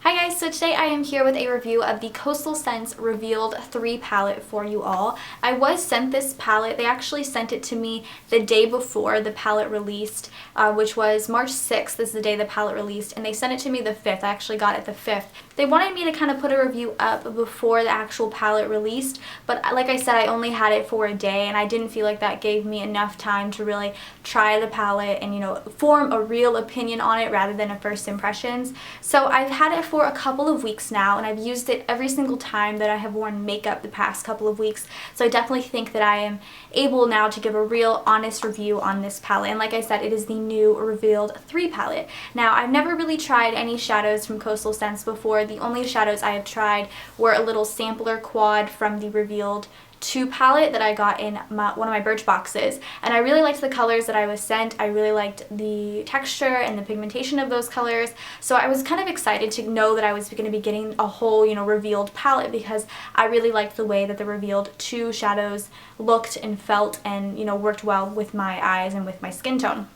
Hi guys, so today I am here with a review of the Coastal Scents Revealed 3 palette for you all. I was sent this palette. They actually sent it to me the day before the palette released, which was March 6th. This is the day the palette released, and they sent it to me the 5th. I actually got it the 5th. They wanted me to kind of put a review up before the actual palette released, but like I said, I only had it for a day, and I didn't feel like that gave me enough time to really try the palette and, form a real opinion on it rather than a first impressions. So I've had it for a couple of weeks now, and I've used it every single time that I have worn makeup the past couple of weeks, so I definitely think that I am able now to give a real honest review on this palette. And like I said, it is the new Revealed 3 palette. Now, I've never really tried any shadows from Coastal Scents before. The only shadows I have tried were a little sampler quad from the Revealed 2 palette that I got in one of my Birchboxes, and I really liked the colors that I was sent. I really liked the texture and the pigmentation of those colors, so I was kind of excited to know that I was going to be getting a whole, Revealed palette, because I really liked the way that the Revealed 2 shadows looked and felt and, worked well with my eyes and with my skin tone.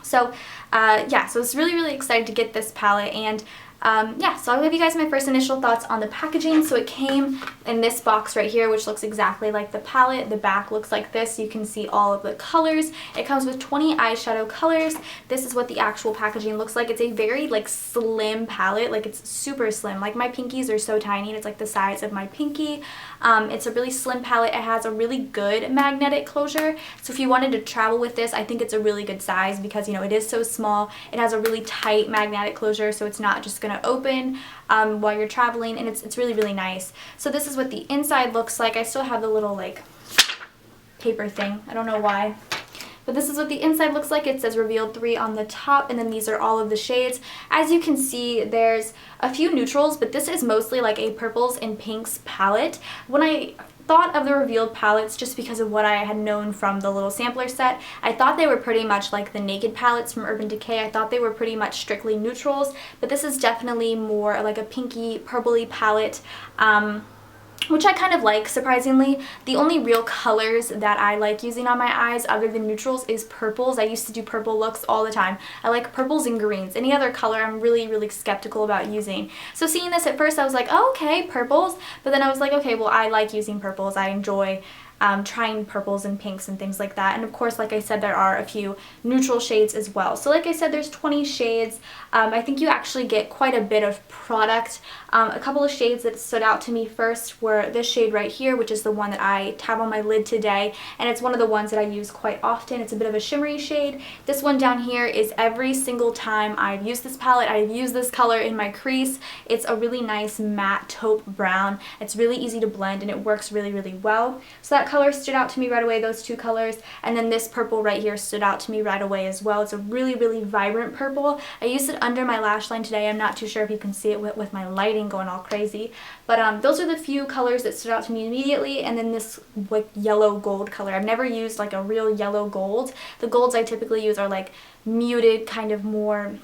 So yeah, so I was really excited to get this palette, and yeah, so I'll give you guys my first initial thoughts on the packaging. So it came in this box right here, which looks exactly like the palette. The back looks like this. You can see all of the colors. It comes with 20 eyeshadow colors. This is what the actual packaging looks like. It's a very slim palette. It's super slim. My pinkies are so tiny, and it's like the size of my pinky. It's a really slim palette. It has a really good magnetic closure. So if you wanted to travel with this, I think it's a really good size because, it is so small. It has a really tight magnetic closure, so it's not just going to open while you're traveling, and it's really nice. So this is what the inside looks like. I still have the little paper thing. I don't know why. But this is what the inside looks like. It says Revealed 3 on the top, and then these are all of the shades. As you can see, there's a few neutrals, but this is mostly a purples and pinks palette. When I thought of the Revealed palettes, just because of what I had known from the little sampler set, I thought they were pretty much like the Naked palettes from Urban Decay. I thought they were pretty much strictly neutrals, but this is definitely more like a pinky, purpley palette, which I kind of like, surprisingly. The only real colors that I like using on my eyes other than neutrals is purples. I used to do purple looks all the time. I like purples and greens. Any other color I'm really skeptical about using. So seeing this at first, I was like, oh, okay, purples. But then I was like, okay, well, I like using purples. I enjoy trying purples and pinks and things like that. And of course, like I said, there are a few neutral shades as well. So like I said, there's 20 shades. I think you actually get quite a bit of product. A couple of shades that stood out to me first were this shade right here, which is the one that I have on my lid today, and it's one of the ones that I use quite often. It's a bit of a shimmery shade. This one down here is every single time I've used this palette, I've used this color in my crease. It's a really nice matte taupe brown. It's really easy to blend, and it works really well. So that color stood out to me right away, those two colors, and then this purple right here stood out to me right away as well. It's a really vibrant purple. I used it under my lash line today. I'm not too sure if you can see it with my lighting going all crazy, but those are the few colors that stood out to me immediately. And then this yellow gold color. I've never used a real yellow gold. The golds I typically use are muted, kind of more,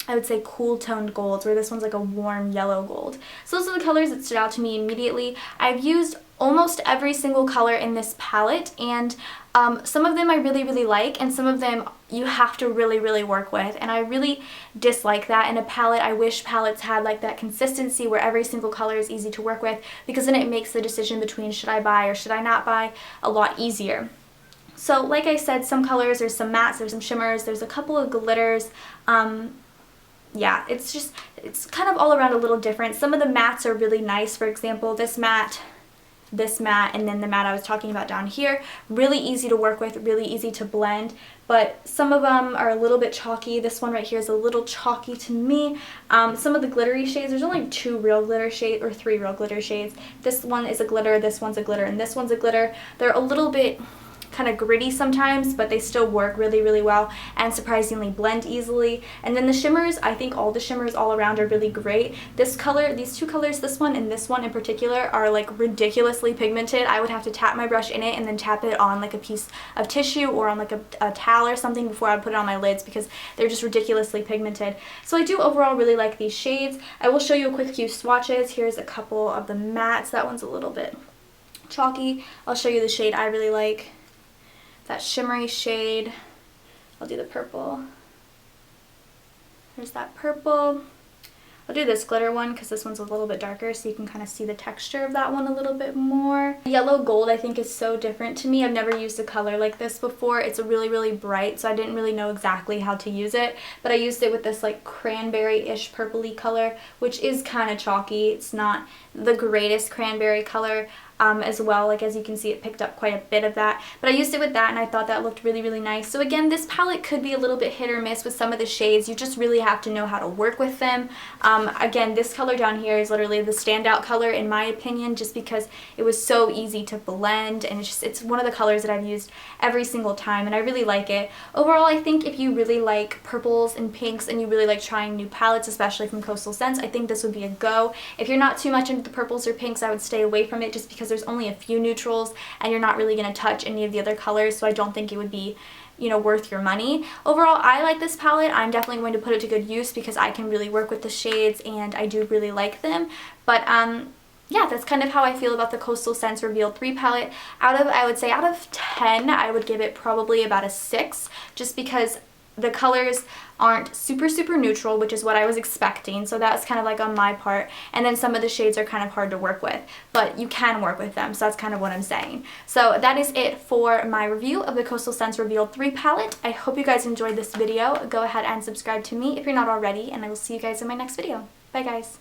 I would say, cool toned golds, where this one's a warm yellow gold. So those are the colors that stood out to me immediately. I've used almost every single color in this palette, and some of them I really like, and some of them you have to really work with, and I really dislike that in a palette. I wish palettes had that consistency where every single color is easy to work with, because then it makes the decision between should I buy or should I not buy a lot easier. So like I said, some colors, there's some mattes, there's some shimmers, there's a couple of glitters. Yeah, it's kind of all around a little different. Some of the mattes are really nice. For example, this matte, and then the matte I was talking about down here. Really easy to work with, really easy to blend, but some of them are a little bit chalky. This one right here is a little chalky to me. Some of the glittery shades, there's only 2 real glitter shades, or 3 real glitter shades. This one is a glitter, this one's a glitter, and this one's a glitter. They're a little bit kind of gritty sometimes, but they still work really well and surprisingly blend easily. And then the shimmers, I think all the shimmers all around are really great. This color, these 2 colors, this one and this one in particular, are ridiculously pigmented. I would have to tap my brush in it and then tap it on a piece of tissue or on a towel or something before I put it on my lids, because they're just ridiculously pigmented. So I do overall really like these shades. I will show you a quick few swatches. Here's a couple of the mattes. That one's a little bit chalky. I'll show you the shade I really like. That shimmery shade. I'll do the purple. There's that purple. I'll do this glitter one because this one's a little bit darker, so you can kind of see the texture of that one a little bit more. Yellow gold I think is so different to me. I've never used a color like this before. It's a really bright, so I didn't really know exactly how to use it, but I used it with this like cranberry-ish purpley color, which is kind of chalky. It's not the greatest cranberry color. As well, like as you can see, it picked up quite a bit of that, but I used it with that and I thought that looked really nice. So again, this palette could be a little bit hit or miss with some of the shades. You just really have to know how to work with them. Again, this color down here is literally the standout color in my opinion, just because it was so easy to blend, and it's one of the colors that I've used every single time and I really like it. Overall, I think if you really like purples and pinks and you really like trying new palettes, especially from Coastal Scents, I think this would be a go. If you're not too much into the purples or pinks, I would stay away from it just because there's only a few neutrals and you're not really going to touch any of the other colors, so I don't think it would be, you know, worth your money. Overall, I like this palette. I'm definitely going to put it to good use because I can really work with the shades and I do really like them. But yeah, that's kind of how I feel about the Coastal Scents Reveal 3 palette. I would say out of 10, I would give it probably about a 6, just because the colors aren't super neutral, which is what I was expecting, so that's kind of like on my part, and then some of the shades are kind of hard to work with, but you can work with them, so that's kind of what I'm saying. So that is it for my review of the Coastal Scents Reveal 3 palette. I hope you guys enjoyed this video. Go ahead and subscribe to me if you're not already, and I will see you guys in my next video. Bye guys!